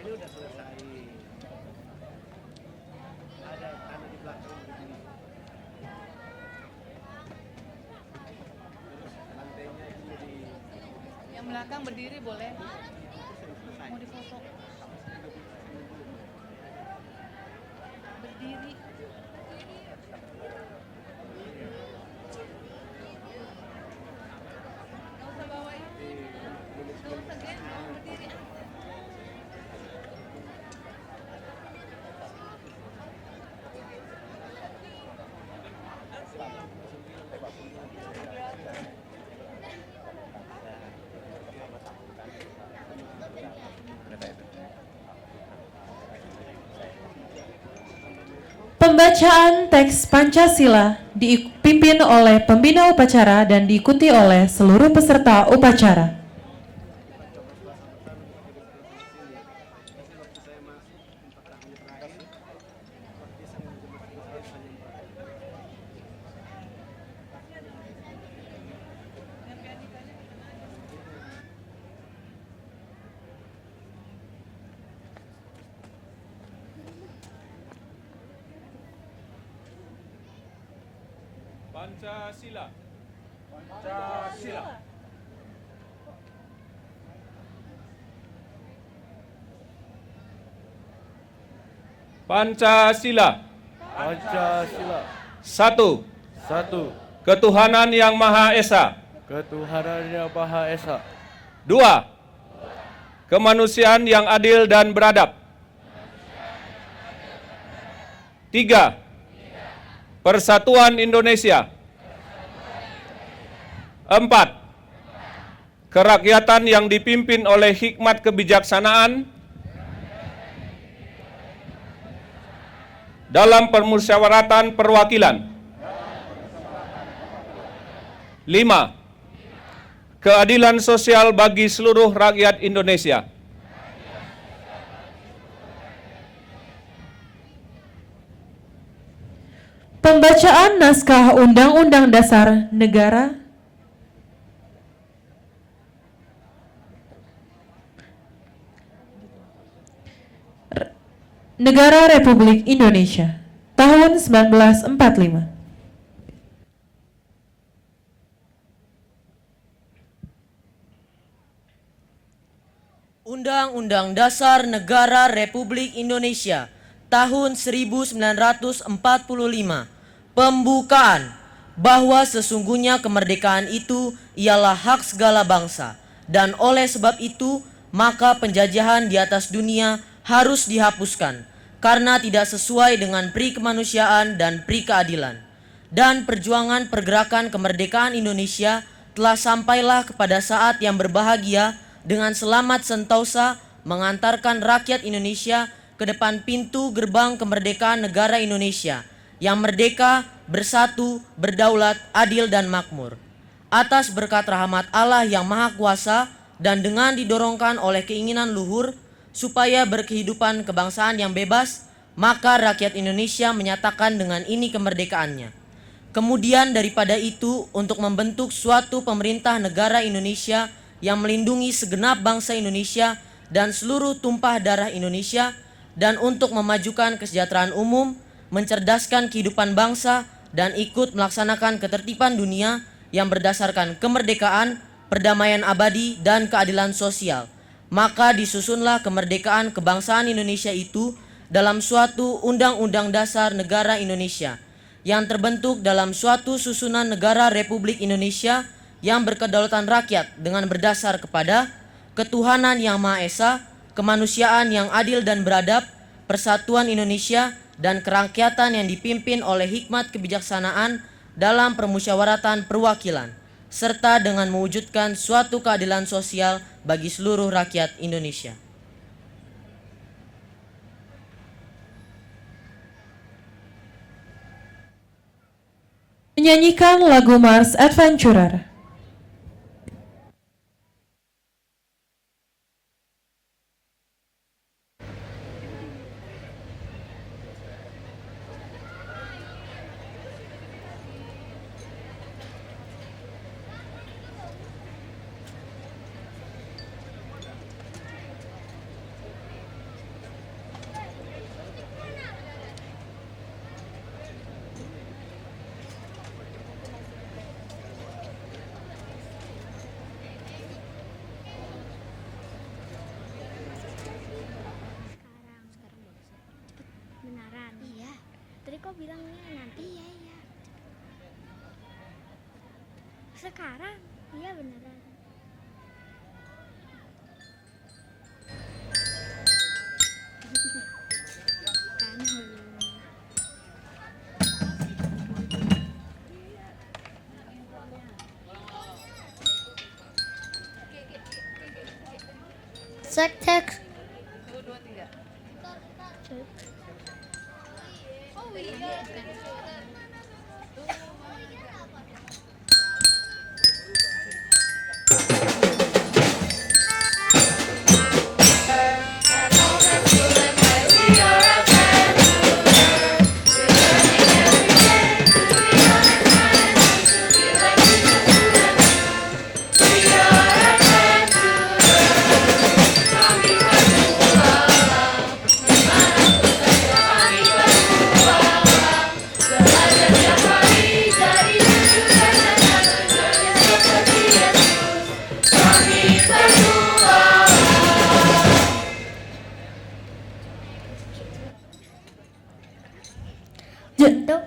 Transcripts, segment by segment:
Ini udah selesai. Ada tanah di belakang begini. Terus lantainya itu jadi Yang belakang berdiri boleh. selesai. Mau difoto. Berdiri. Nggak usah bawa ini. Nggak usah gendong, berdiri. Pembacaan teks Pancasila dipimpin oleh pembina upacara dan diikuti oleh seluruh peserta upacara. Pancasila. Pancasila. Pancasila. Pancasila. Satu. Satu. Ketuhanan Yang Maha Esa. Ketuhanan Yang Maha Esa. Dua. Kemanusiaan yang adil dan beradab. Tiga. Persatuan Indonesia. Empat. Kerakyatan yang dipimpin oleh hikmat kebijaksanaan dalam permusyawaratan perwakilan. 5. Keadilan sosial bagi seluruh rakyat Indonesia. Pembacaan naskah Undang-Undang Dasar Negara Republik Indonesia tahun 1945. Undang-Undang Dasar Negara Republik Indonesia tahun 1945. Pembukaan bahwa sesungguhnya kemerdekaan itu ialah hak segala bangsa, dan oleh sebab itu maka penjajahan di atas dunia harus dihapuskan karena tidak sesuai dengan pri kemanusiaan dan pri keadilan. Dan perjuangan pergerakan kemerdekaan Indonesia telah sampailah kepada saat yang berbahagia dengan selamat sentosa mengantarkan rakyat Indonesia ke depan pintu gerbang kemerdekaan negara Indonesia yang merdeka, bersatu, berdaulat, adil dan makmur. Atas berkat rahmat Allah yang Maha Kuasa dan dengan didorongkan oleh keinginan luhur supaya berkehidupan kebangsaan yang bebas, maka rakyat Indonesia menyatakan dengan ini kemerdekaannya. Kemudian daripada itu, untuk membentuk suatu pemerintah negara Indonesia yang melindungi segenap bangsa Indonesia dan seluruh tumpah darah Indonesia, dan untuk memajukan kesejahteraan umum, mencerdaskan kehidupan bangsa, dan ikut melaksanakan ketertiban dunia yang berdasarkan kemerdekaan, perdamaian abadi, dan keadilan sosial. Maka disusunlah kemerdekaan kebangsaan Indonesia itu dalam suatu Undang-Undang Dasar Negara Indonesia yang terbentuk dalam suatu susunan negara Republik Indonesia yang berkedaulatan rakyat dengan berdasar kepada ketuhanan yang Maha Esa, kemanusiaan yang adil dan beradab, persatuan Indonesia, dan kerakyatan yang dipimpin oleh hikmat kebijaksanaan dalam permusyawaratan perwakilan, serta dengan mewujudkan suatu keadilan sosial bagi seluruh rakyat Indonesia. Menyanyikan lagu Mars Adventurer. kok bilangnya nanti ya ya. Sekarang, iya beneran. Kan Cek cek.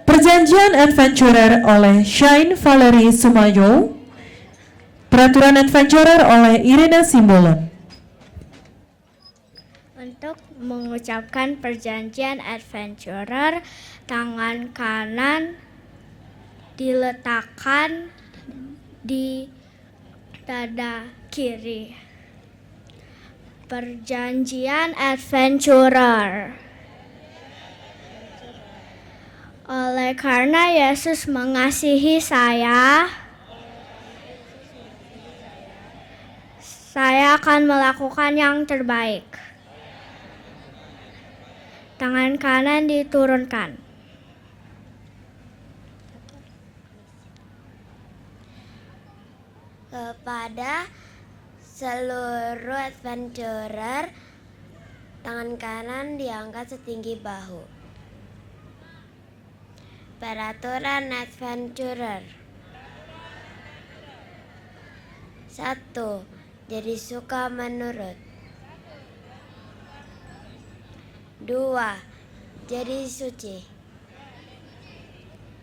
Perjanjian Adventurer oleh Shine Valerie Sumayo. Peraturan Adventurer oleh Irina Simbolon. Untuk mengucapkan perjanjian Adventurer, tangan kanan diletakkan di dada kiri. Perjanjian Adventurer. Oleh karena Yesus mengasihi saya akan melakukan yang terbaik. Tangan kanan diturunkan. Kepada seluruh adventurer, tangan kanan diangkat setinggi bahu. Peraturan adventurer. 1. Jadi suka menurut. 2. Jadi suci.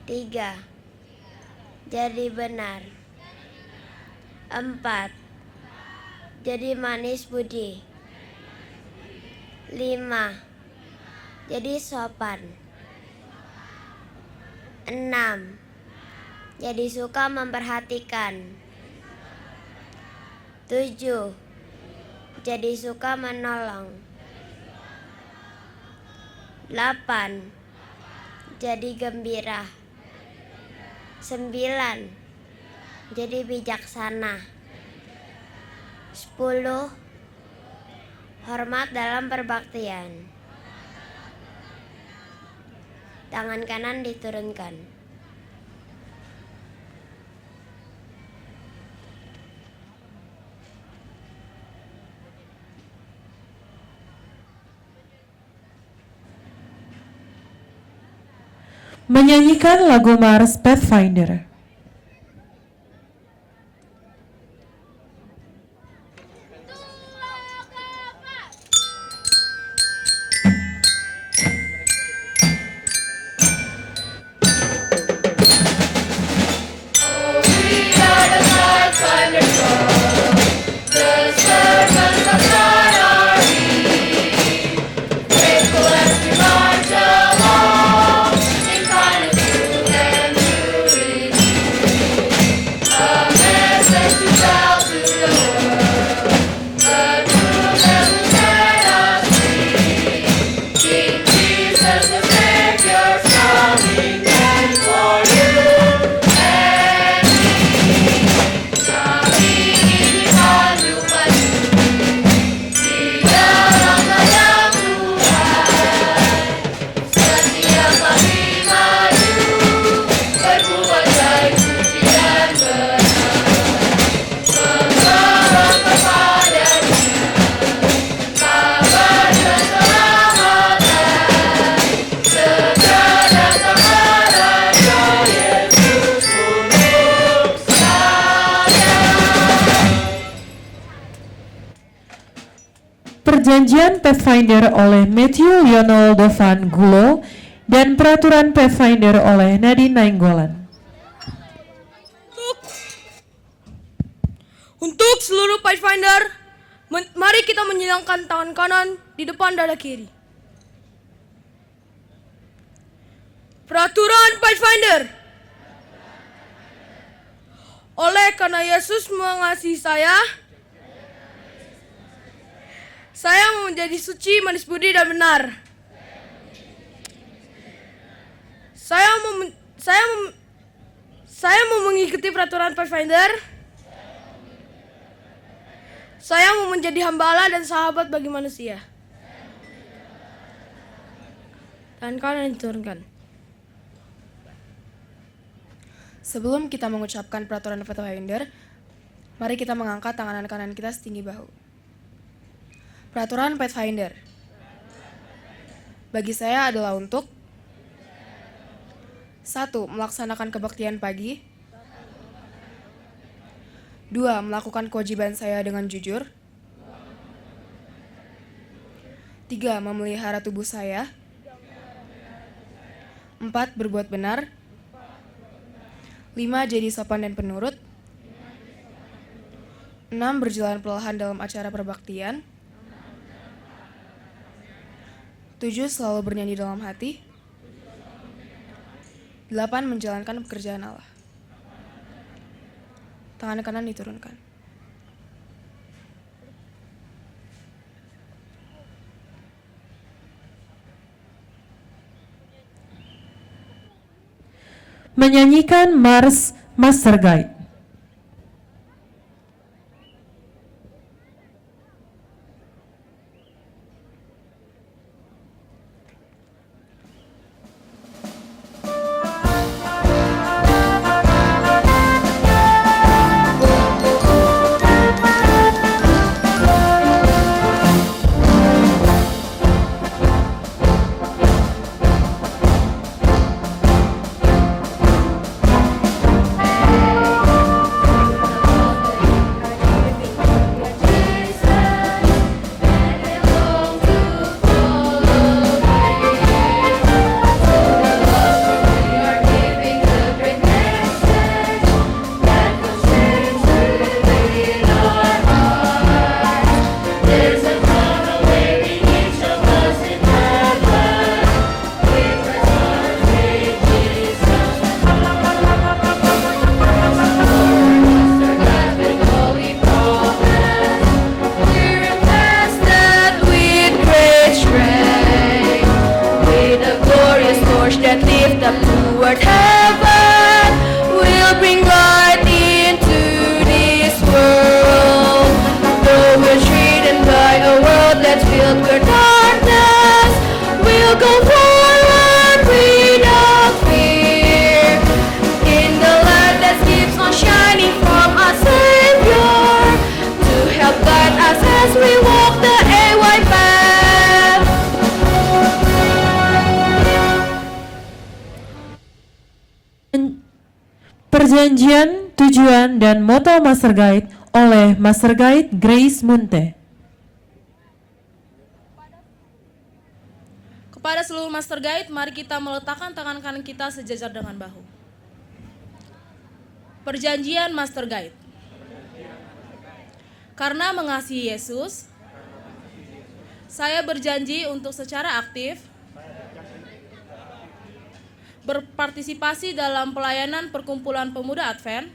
3. Jadi benar. 4. Jadi manis budi. 5. Jadi sopan. 6. Jadi suka memperhatikan. 7. Jadi suka menolong. 8. Jadi gembira. 9. Jadi bijaksana. 10. Hormat dalam perbaktian. Tangan kanan diturunkan. Menyanyikan lagu Mars Pathfinder. Perjanjian Pathfinder oleh Matthew Lionel Dovan Gulo dan peraturan Pathfinder oleh Nadine Nainggolan. Untuk seluruh Pathfinder, mari kita menyilangkan tangan kanan di depan dada kiri. Peraturan Pathfinder. Oleh karena Yesus mengasihi saya mau menjadi suci, manis budi, dan benar. Saya mau mengikuti peraturan Pathfinder. Saya mau menjadi hamba Allah dan sahabat bagi manusia. Tangan kanan diturunkan. Sebelum kita mengucapkan peraturan Pathfinder, mari kita mengangkat tangan kanan kita setinggi bahu. Peraturan Pathfinder bagi saya adalah untuk 1. Melaksanakan kebaktian pagi. 2. Melakukan kewajiban saya dengan jujur. 3. Memelihara tubuh saya. 4. Berbuat benar. 5. Jadi sopan dan penurut. 6. Berjalan perlahan dalam acara perbaktian. 7. Selalu bernyanyi dalam hati. 8. Menjalankan pekerjaan Allah. Tangan kanan diturunkan. Menyanyikan Mars Master Guide. Perjanjian, tujuan, dan moto Master Guide oleh Master Guide Grace Munte. Kepada seluruh Master Guide, mari kita meletakkan tangan kanan kita sejajar dengan bahu. Perjanjian Master Guide. Karena mengasihi Yesus, saya berjanji untuk secara aktif berpartisipasi dalam pelayanan Perkumpulan Pemuda Advent,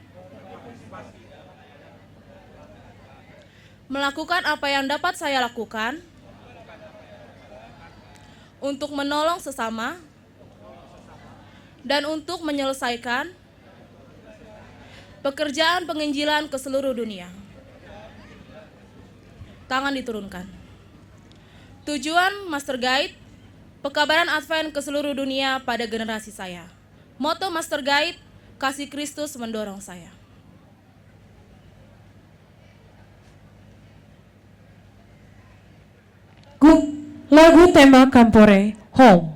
melakukan apa yang dapat saya lakukan untuk menolong sesama dan untuk menyelesaikan pekerjaan penginjilan ke seluruh dunia. Tangan diturunkan. Tujuan Master Guide, pekabaran Advent ke seluruh dunia pada generasi saya. Moto Master Guide, kasih Kristus mendorong saya. Lagu tema Kampore, Home.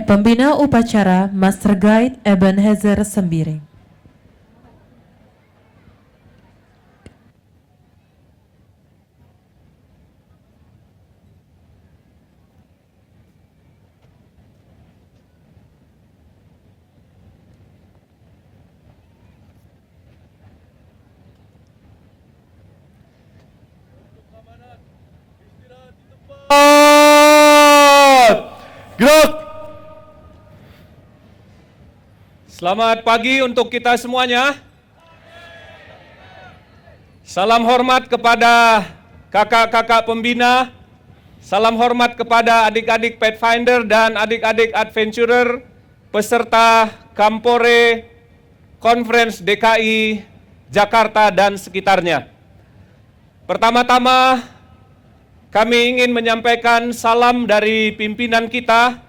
Pembina Upacara Master Guide Ebenezer Sembiring. Gerak. Selamat pagi untuk kita semuanya. Salam hormat kepada kakak-kakak pembina. Salam hormat kepada adik-adik Pathfinder dan adik-adik Adventurer, peserta Kampore Conference DKI Jakarta dan sekitarnya. Pertama-tama, kami ingin menyampaikan salam dari pimpinan kita,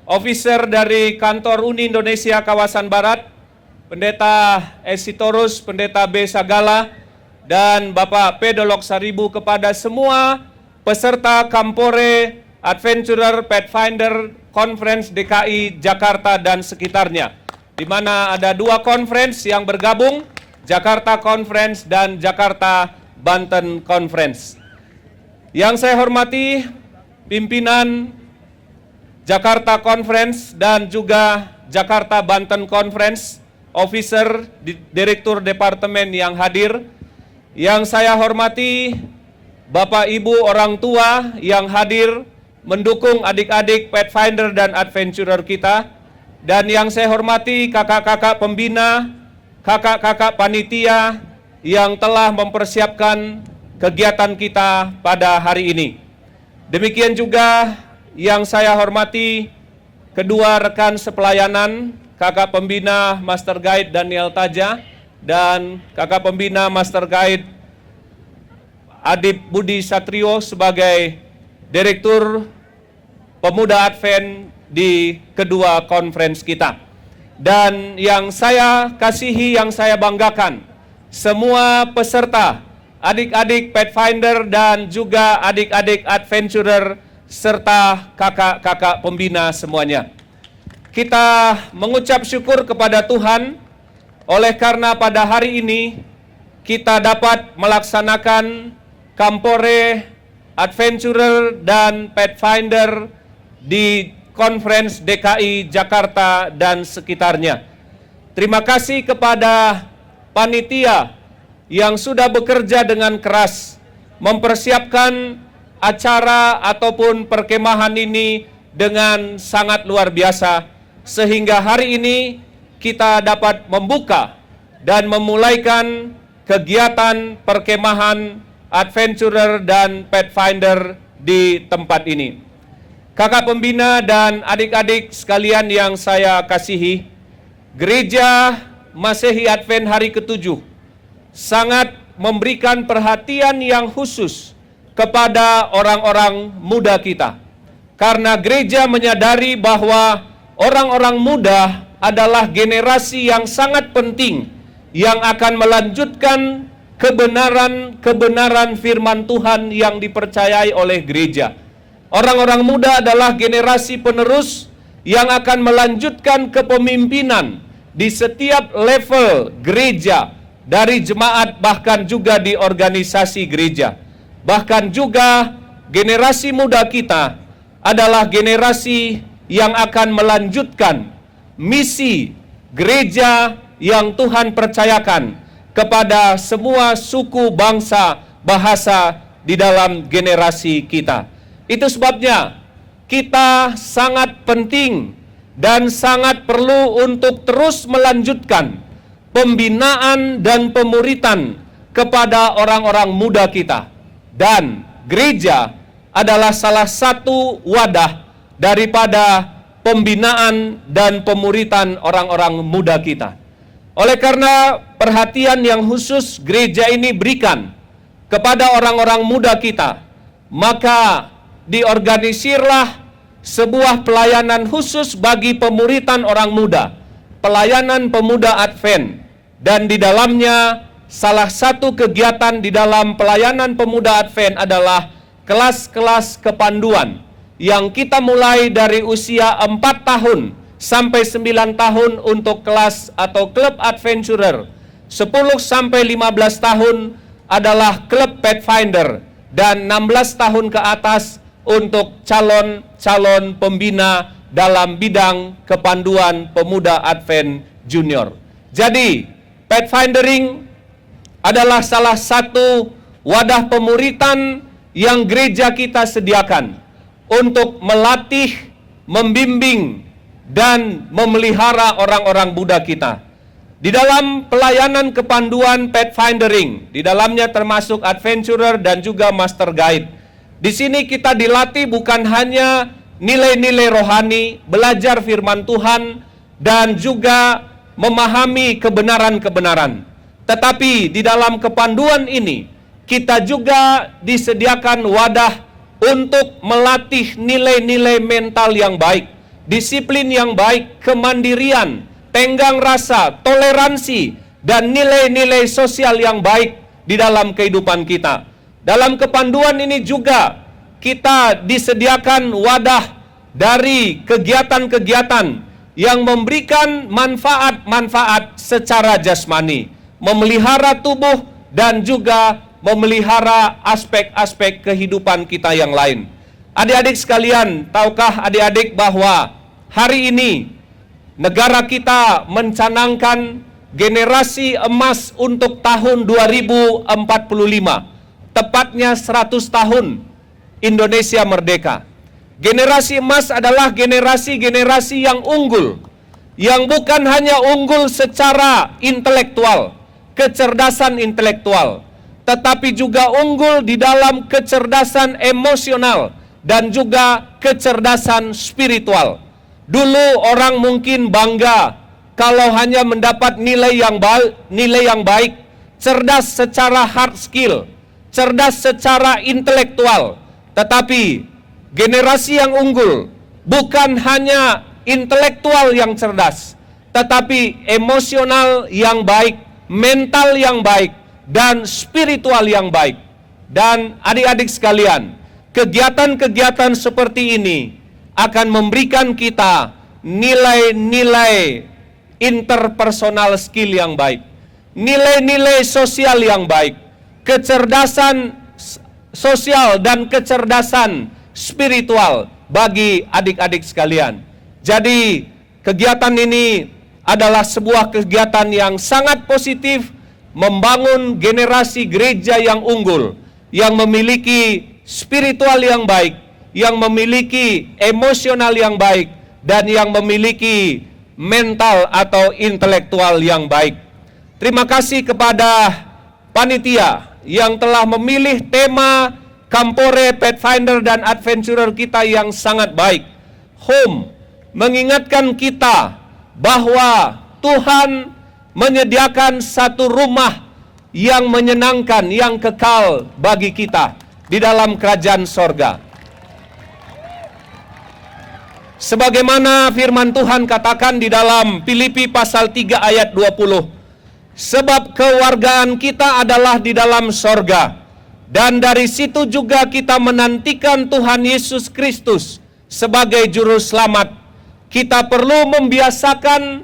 officer dari Kantor Uni Indonesia Kawasan Barat, Pendeta Esitorus, Pendeta B. Sagala, dan Bapak P. Dolok Saribu kepada semua peserta Kampore Adventurer Pathfinder Conference DKI Jakarta dan sekitarnya, di mana ada 2 conference yang bergabung, Jakarta Conference dan Jakarta Banten Conference. Yang saya hormati pimpinan Jakarta Conference dan juga Jakarta Banten Conference, officer, direktur departemen yang hadir. Yang saya hormati Bapak Ibu orang tua yang hadir mendukung adik-adik Pathfinder dan Adventurer kita. Dan yang saya hormati kakak-kakak pembina, kakak-kakak panitia yang telah mempersiapkan kegiatan kita pada hari ini. Demikian juga yang saya hormati kedua rekan sepelayanan, kakak pembina Master Guide Daniel Taja dan kakak pembina Master Guide Adib Budi Satrio sebagai Direktur Pemuda Advent di kedua conference kita. Dan yang saya kasihi, yang saya banggakan, semua peserta, adik-adik Pathfinder dan juga adik-adik Adventurer serta kakak-kakak pembina semuanya. Kita mengucap syukur kepada Tuhan oleh karena pada hari ini kita dapat melaksanakan Kampore Adventurer dan Pathfinder di Conference DKI Jakarta dan sekitarnya. Terima kasih kepada panitia yang sudah bekerja dengan keras mempersiapkan acara ataupun perkemahan ini dengan sangat luar biasa, sehingga hari ini kita dapat membuka dan memulaikan kegiatan perkemahan Adventurer dan Pathfinder di tempat ini. Kakak pembina dan adik-adik sekalian yang saya kasihi, Gereja Masehi Advent hari ke-7 sangat memberikan perhatian yang khusus kepada orang-orang muda kita. Karena gereja menyadari bahwa orang-orang muda adalah generasi yang sangat penting yang akan melanjutkan kebenaran firman Tuhan yang dipercayai oleh gereja. Orang-orang muda adalah generasi penerus yang akan melanjutkan kepemimpinan di setiap level gereja, dari jemaat bahkan juga di organisasi gereja. Bahkan juga generasi muda kita adalah generasi yang akan melanjutkan misi gereja yang Tuhan percayakan kepada semua suku, bangsa, bahasa di dalam generasi kita. Itu sebabnya kita sangat penting dan sangat perlu untuk terus melanjutkan pembinaan dan pemuritan kepada orang-orang muda kita. Dan gereja adalah salah satu wadah daripada pembinaan dan pemuritan orang-orang muda kita. Oleh karena perhatian yang khusus gereja ini berikan kepada orang-orang muda kita, maka diorganisirlah sebuah pelayanan khusus bagi pemuritan orang muda, pelayanan pemuda Advent, dan di dalamnya salah satu kegiatan di dalam pelayanan pemuda Advent adalah kelas-kelas kepanduan yang kita mulai dari usia 4 tahun sampai 9 tahun untuk kelas atau klub adventurer. 10 sampai 15 tahun adalah klub Pathfinder dan 16 tahun ke atas untuk calon-calon pembina dalam bidang kepanduan pemuda Advent Junior. Jadi, Pathfindering adalah salah satu wadah pemuritan yang gereja kita sediakan untuk melatih, membimbing, dan memelihara orang-orang muda kita. Di dalam pelayanan kepanduan Pathfindering, di dalamnya termasuk adventurer dan juga master guide. Di sini kita dilatih bukan hanya nilai-nilai rohani, belajar firman Tuhan, dan juga memahami kebenaran-kebenaran. Tetapi di dalam kepanduan ini, kita juga disediakan wadah untuk melatih nilai-nilai mental yang baik, disiplin yang baik, kemandirian, tenggang rasa, toleransi, dan nilai-nilai sosial yang baik di dalam kehidupan kita. Dalam kepanduan ini juga kita disediakan wadah dari kegiatan-kegiatan yang memberikan manfaat-manfaat secara jasmani, memelihara tubuh dan juga memelihara aspek-aspek kehidupan kita yang lain. Adik-adik sekalian, tahukah adik-adik bahwa hari ini negara kita mencanangkan generasi emas untuk tahun 2045, tepatnya 100 tahun Indonesia merdeka. Generasi emas adalah generasi-generasi yang unggul, yang bukan hanya unggul secara intelektual, kecerdasan intelektual, tetapi juga unggul di dalam kecerdasan emosional dan juga kecerdasan spiritual. Dulu orang mungkin bangga kalau hanya mendapat nilai yang baik, cerdas secara hard skill, cerdas secara intelektual. Tetapi generasi yang unggul bukan hanya intelektual yang cerdas, tetapi emosional yang baik, mental yang baik, dan spiritual yang baik. Dan adik-adik sekalian, kegiatan-kegiatan seperti ini akan memberikan kita nilai-nilai interpersonal skill yang baik, nilai-nilai sosial yang baik, kecerdasan sosial dan kecerdasan spiritual bagi adik-adik sekalian. Jadi kegiatan ini adalah sebuah kegiatan yang sangat positif, membangun generasi gereja yang unggul, yang memiliki spiritual yang baik, yang memiliki emosional yang baik, dan yang memiliki mental atau intelektual yang baik. Terima kasih kepada panitia yang telah memilih tema Kampore Pathfinder dan Adventurer kita yang sangat baik. Home mengingatkan kita bahwa Tuhan menyediakan satu rumah yang menyenangkan, yang kekal bagi kita di dalam kerajaan sorga. Sebagaimana firman Tuhan katakan di dalam Filipi pasal 3 ayat 20. Sebab kewargaan kita adalah di dalam sorga, dan dari situ juga kita menantikan Tuhan Yesus Kristus sebagai juru selamat. Kita perlu membiasakan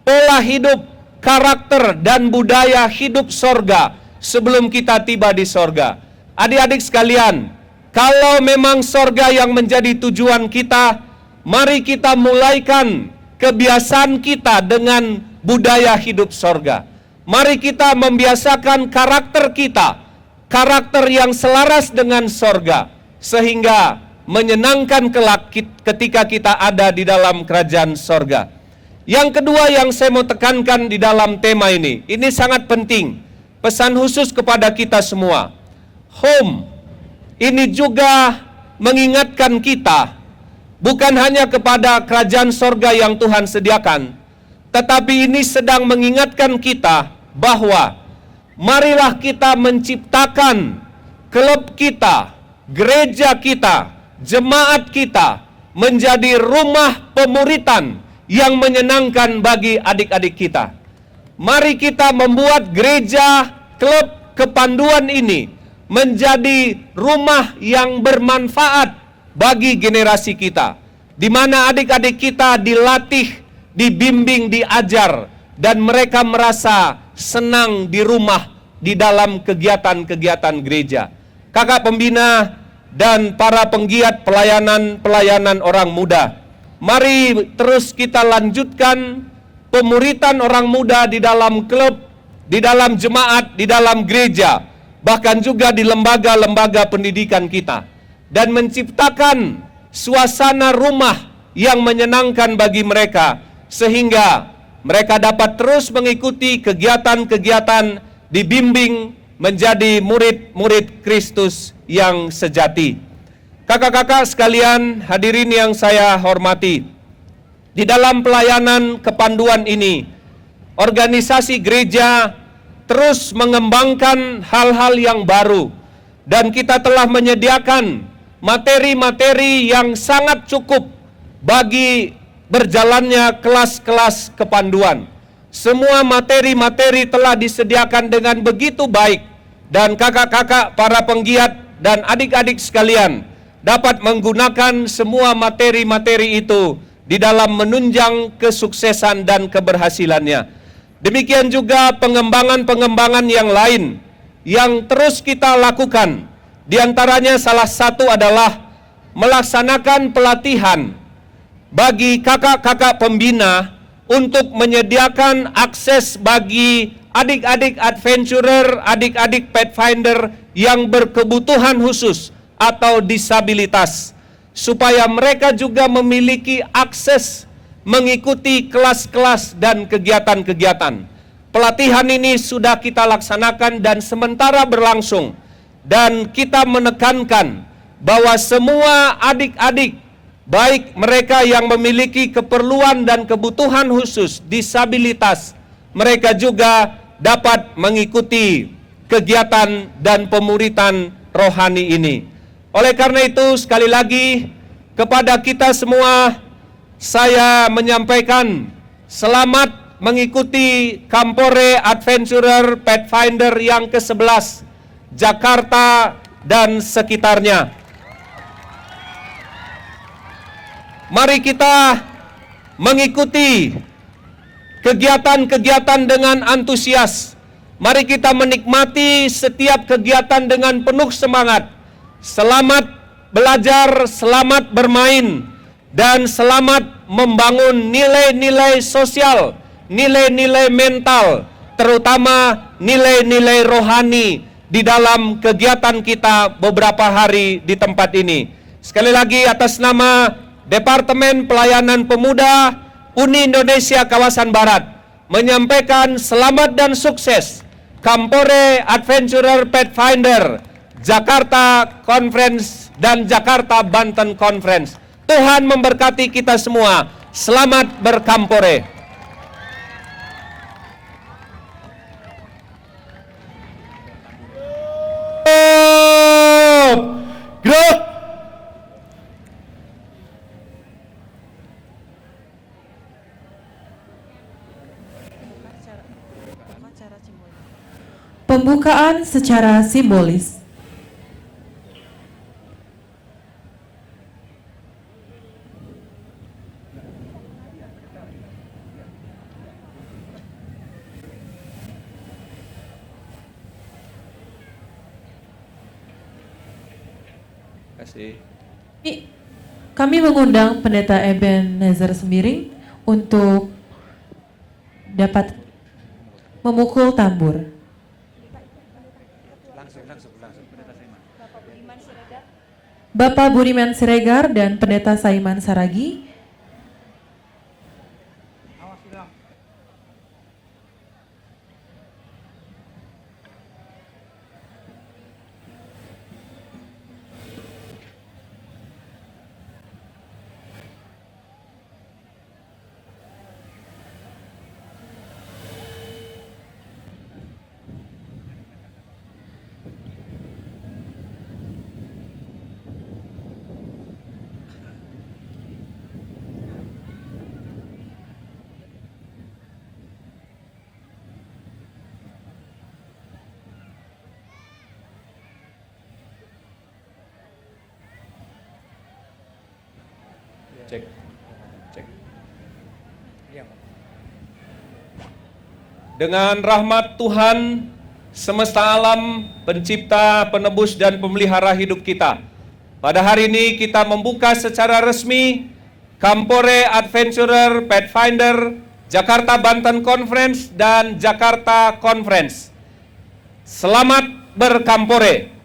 pola hidup, karakter dan budaya hidup sorga sebelum kita tiba di sorga. Adik-adik sekalian, kalau memang sorga yang menjadi tujuan kita, mari kita mulaikan kebiasaan kita dengan budaya hidup sorga. Mari kita membiasakan karakter kita, karakter yang selaras dengan sorga, sehingga menyenangkan kelak ketika kita ada di dalam kerajaan sorga. Yang kedua yang saya mau tekankan di dalam tema ini sangat penting, pesan khusus kepada kita semua. Home ini juga mengingatkan kita bukan hanya kepada kerajaan sorga yang Tuhan sediakan, tetapi ini sedang mengingatkan kita bahwa marilah kita menciptakan klub kita, gereja kita, jemaat kita menjadi rumah pemuritan yang menyenangkan bagi adik-adik kita. Mari kita membuat gereja, klub kepanduan ini menjadi rumah yang bermanfaat bagi generasi kita, di mana adik-adik kita dilatih, dibimbing, diajar, dan mereka merasa senang di rumah di dalam kegiatan-kegiatan gereja. Kakak pembina dan para penggiat pelayanan orang muda, mari terus kita lanjutkan pemuritan orang muda di dalam klub, di dalam jemaat, di dalam gereja, bahkan juga di lembaga-lembaga pendidikan kita, dan menciptakan suasana rumah yang menyenangkan bagi mereka, sehingga mereka dapat terus mengikuti kegiatan-kegiatan, dibimbing menjadi murid-murid Kristus yang sejati. Kakak-kakak sekalian, hadirin yang saya hormati, di dalam pelayanan kepanduan ini, organisasi gereja terus mengembangkan hal-hal yang baru, dan kita telah menyediakan materi-materi yang sangat cukup bagi berjalannya kelas-kelas kepanduan. Semua materi-materi telah disediakan dengan begitu baik, dan kakak-kakak, para penggiat, dan adik-adik sekalian dapat menggunakan semua materi-materi itu di dalam menunjang kesuksesan dan keberhasilannya. Demikian juga pengembangan-pengembangan yang lain yang terus kita lakukan. Di antaranya salah satu adalah melaksanakan pelatihan bagi kakak-kakak pembina untuk menyediakan akses bagi adik-adik adventurer, adik-adik pathfinder yang berkebutuhan khusus atau disabilitas, supaya mereka juga memiliki akses mengikuti kelas-kelas dan kegiatan-kegiatan. Pelatihan ini sudah kita laksanakan dan sementara berlangsung, dan kita menekankan bahwa semua adik-adik, baik mereka yang memiliki keperluan dan kebutuhan khusus, disabilitas, mereka juga dapat mengikuti kegiatan dan pemuritan rohani ini. Oleh karena itu, sekali lagi kepada kita semua, saya menyampaikan selamat mengikuti Kampore Adventurer Pathfinder yang ke-11 Jakarta dan sekitarnya. Mari kita mengikuti kegiatan-kegiatan dengan antusias. Mari kita menikmati setiap kegiatan dengan penuh semangat. Selamat belajar, selamat bermain, dan selamat membangun nilai-nilai sosial, nilai-nilai mental, terutama nilai-nilai rohani di dalam kegiatan kita beberapa hari di tempat ini. Sekali lagi, atas nama Departemen Pelayanan Pemuda Uni Indonesia Kawasan Barat menyampaikan selamat dan sukses Kampore Adventurer Pathfinder Jakarta Conference dan Jakarta Banten Conference. Tuhan memberkati kita semua. Selamat berkampore. Gerak! Pembukaan secara simbolis. Kami mengundang Pendeta Ebenezer Sembiring untuk dapat memukul tambur. Bapak Budiman Siregar dan Pendeta Saiman Saragi. Cek. Cek. Dengan rahmat Tuhan semesta alam, pencipta, penebus, dan pemelihara hidup kita, pada hari ini kita membuka secara resmi Kampore Adventurer Pathfinder Jakarta Banten Conference dan Jakarta Conference. Selamat berkampore.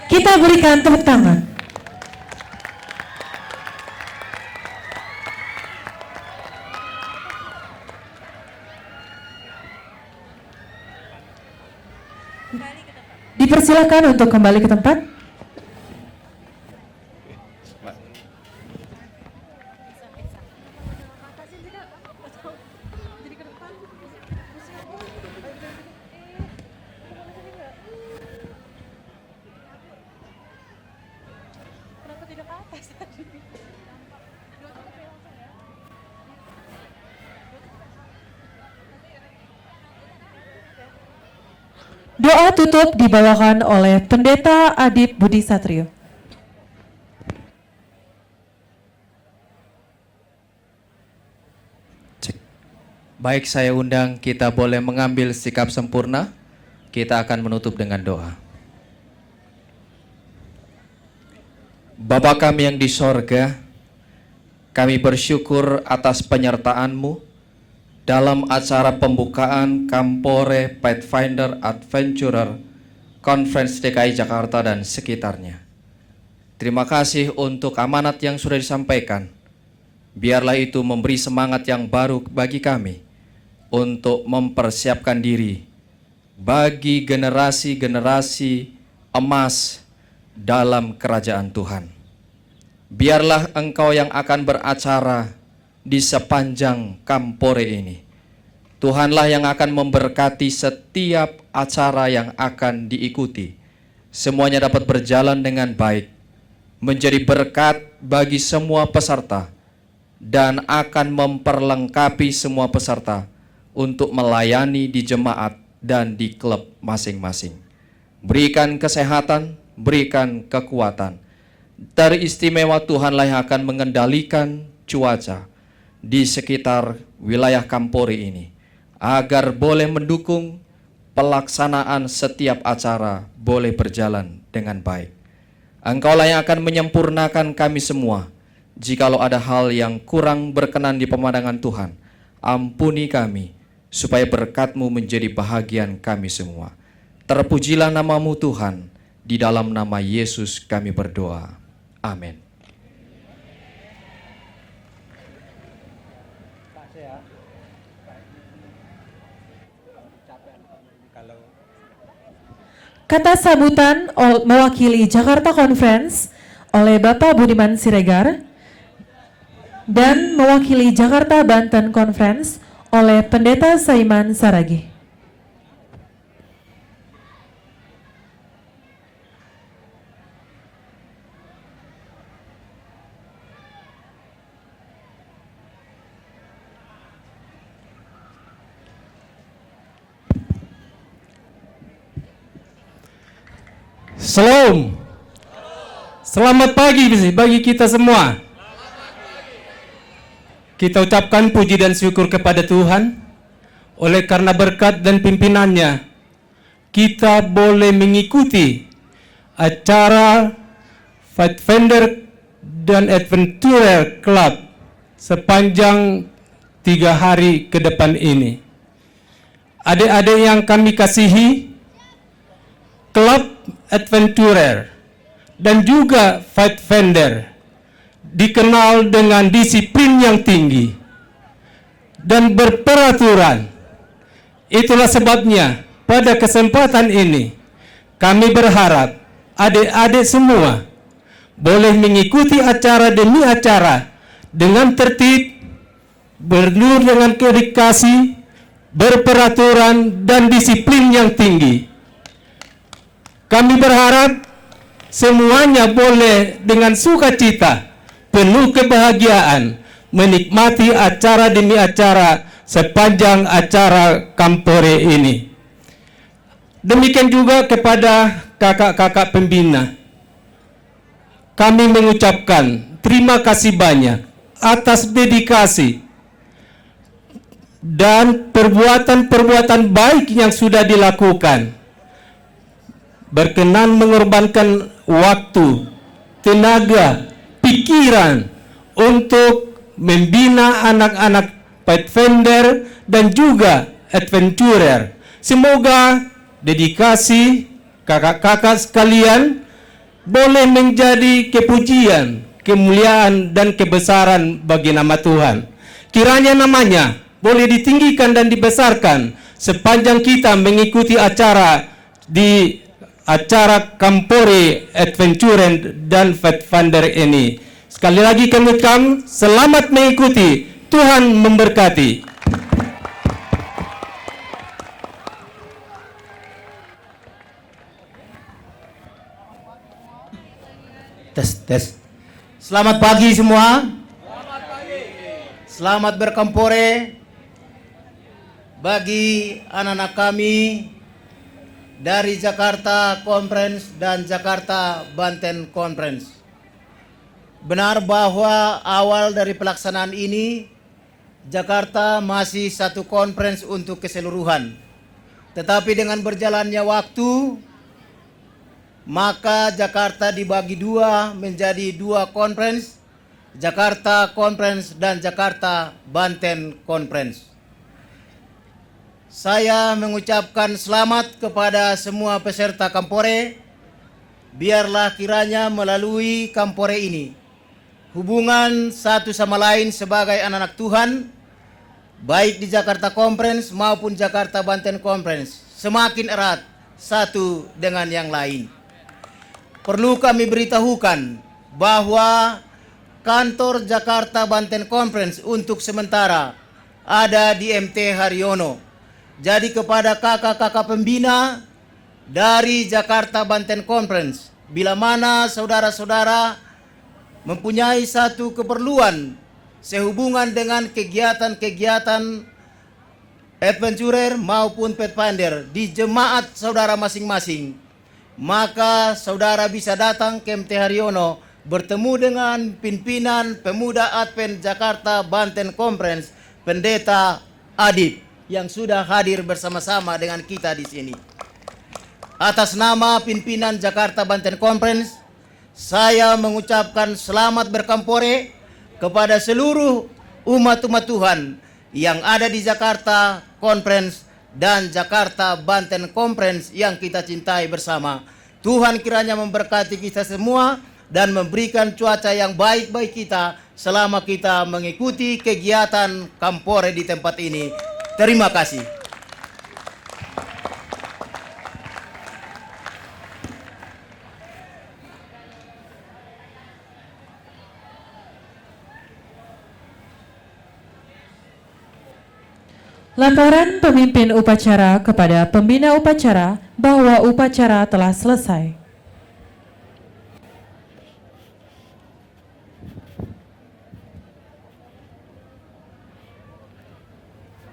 Kita berikan tepuk tangan. Dipersilakan untuk kembali ke tempat. Doa tutup dibawakan oleh Pendeta Adip Budi Satrio. Baik, saya undang kita boleh mengambil sikap sempurna. Kita akan menutup dengan doa. Bapa kami yang di sorga, kami bersyukur atas penyertaan-Mu dalam acara pembukaan Kampore Pathfinder Adventurer Conference DKI Jakarta dan sekitarnya. Terima kasih untuk amanat yang sudah disampaikan. Biarlah itu memberi semangat yang baru bagi kami untuk mempersiapkan diri bagi generasi-generasi emas dalam kerajaan Tuhan. Biarlah Engkau yang akan beracara di sepanjang Kampore ini. Tuhanlah yang akan memberkati setiap acara yang akan diikuti. Semuanya dapat berjalan dengan baik, menjadi berkat bagi semua peserta, dan akan memperlengkapi semua peserta untuk melayani di jemaat dan di klub masing-masing. Berikan kesehatan, berikan kekuatan. Teristimewa Tuhanlah yang akan mengendalikan cuaca di sekitar wilayah Kampore ini, agar boleh mendukung pelaksanaan setiap acara boleh berjalan dengan baik. Engkaulah yang akan menyempurnakan kami semua. Jikalau ada hal yang kurang berkenan di pemandangan Tuhan, ampuni kami, supaya berkat-Mu menjadi bahagian kami semua. Terpujilah nama-Mu Tuhan, di dalam nama Yesus kami berdoa. Amin. Kata sambutan mewakili Jakarta Conference oleh Bapak Budiman Siregar dan mewakili Jakarta Banten Conference oleh Pendeta Saiman Saragi. Shalom. Selamat pagi bagi kita semua. Kita ucapkan puji dan syukur kepada Tuhan. Oleh karena berkat dan pimpinannya, kita boleh mengikuti acara Pathfinder dan Adventurer Club sepanjang 3 hari ke depan ini. Adik-adik yang kami kasihi, Klub Adventurer dan juga Pathfinder dikenal dengan disiplin yang tinggi dan berperaturan. Itulah sebabnya pada kesempatan ini kami berharap adik-adik semua boleh mengikuti acara demi acara dengan tertib, bernur dengan dedikasi, berperaturan, dan disiplin yang tinggi. Kami berharap semuanya boleh dengan sukacita, penuh kebahagiaan, menikmati acara demi acara sepanjang acara Kampore ini. Demikian juga kepada kakak-kakak pembina. Kami mengucapkan terima kasih banyak atas dedikasi dan perbuatan-perbuatan baik yang sudah dilakukan. Berkenan mengorbankan waktu, tenaga, pikiran untuk membina anak-anak Pathfinder dan juga adventurer. Semoga dedikasi kakak-kakak sekalian boleh menjadi kepujian, kemuliaan, dan kebesaran bagi nama Tuhan. Kiranya namanya boleh ditinggikan dan dibesarkan sepanjang kita mengikuti acara di acara Kampore Adventure dan Pathfinder ini. Sekali lagi kami ucapkan selamat mengikuti. Tuhan memberkati. Tes. Selamat pagi semua. Selamat berkampore bagi anak-anak kami dari Jakarta Conference dan Jakarta Banten Conference. Benar bahwa awal dari pelaksanaan ini Jakarta masih satu conference untuk keseluruhan. Tetapi dengan berjalannya waktu, maka Jakarta dibagi dua menjadi dua conference, Jakarta Conference dan Jakarta Banten Conference. Saya mengucapkan selamat kepada semua peserta Kampore. Biarlah kiranya melalui Kampore ini, hubungan satu sama lain sebagai anak-anak Tuhan, baik di Jakarta Conference maupun Jakarta Banten Conference, semakin erat satu dengan yang lain. Perlu kami beritahukan bahwa kantor Jakarta Banten Conference untuk sementara ada di MT Haryono. Jadi kepada kakak-kakak pembina dari Jakarta Banten Conference, bila mana saudara-saudara mempunyai satu keperluan sehubungan dengan kegiatan-kegiatan adventurer maupun pathfinder di jemaat saudara masing-masing, maka saudara bisa datang ke MT Haryono bertemu dengan pimpinan Pemuda Advent Jakarta Banten Conference, Pendeta Adib, yang sudah hadir bersama-sama dengan kita di sini. Atas nama pimpinan Jakarta Banten Conference, saya mengucapkan selamat berkampore kepada seluruh umat-umat Tuhan yang ada di Jakarta Conference dan Jakarta Banten Conference yang kita cintai bersama. Tuhan kiranya memberkati kita semua dan memberikan cuaca yang baik bagi kita selama kita mengikuti kegiatan Kampore di tempat ini. Terima kasih. Laporan pemimpin upacara kepada pembina upacara bahwa upacara telah selesai.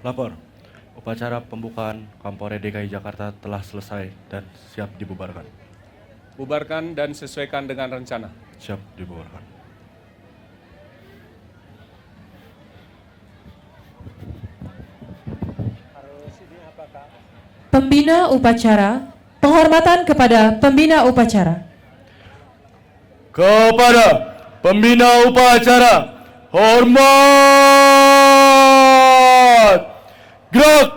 Lapor, upacara pembukaan Kampore DKI Jakarta telah selesai dan siap dibubarkan. Bubarkan dan sesuaikan dengan rencana. Siap dibubarkan. Pembina upacara, penghormatan kepada pembina upacara. Kepada pembina upacara, hormat! Gerak!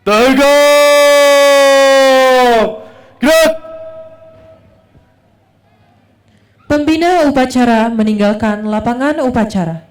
Tegak! Gerak! Pembina upacara meninggalkan lapangan upacara.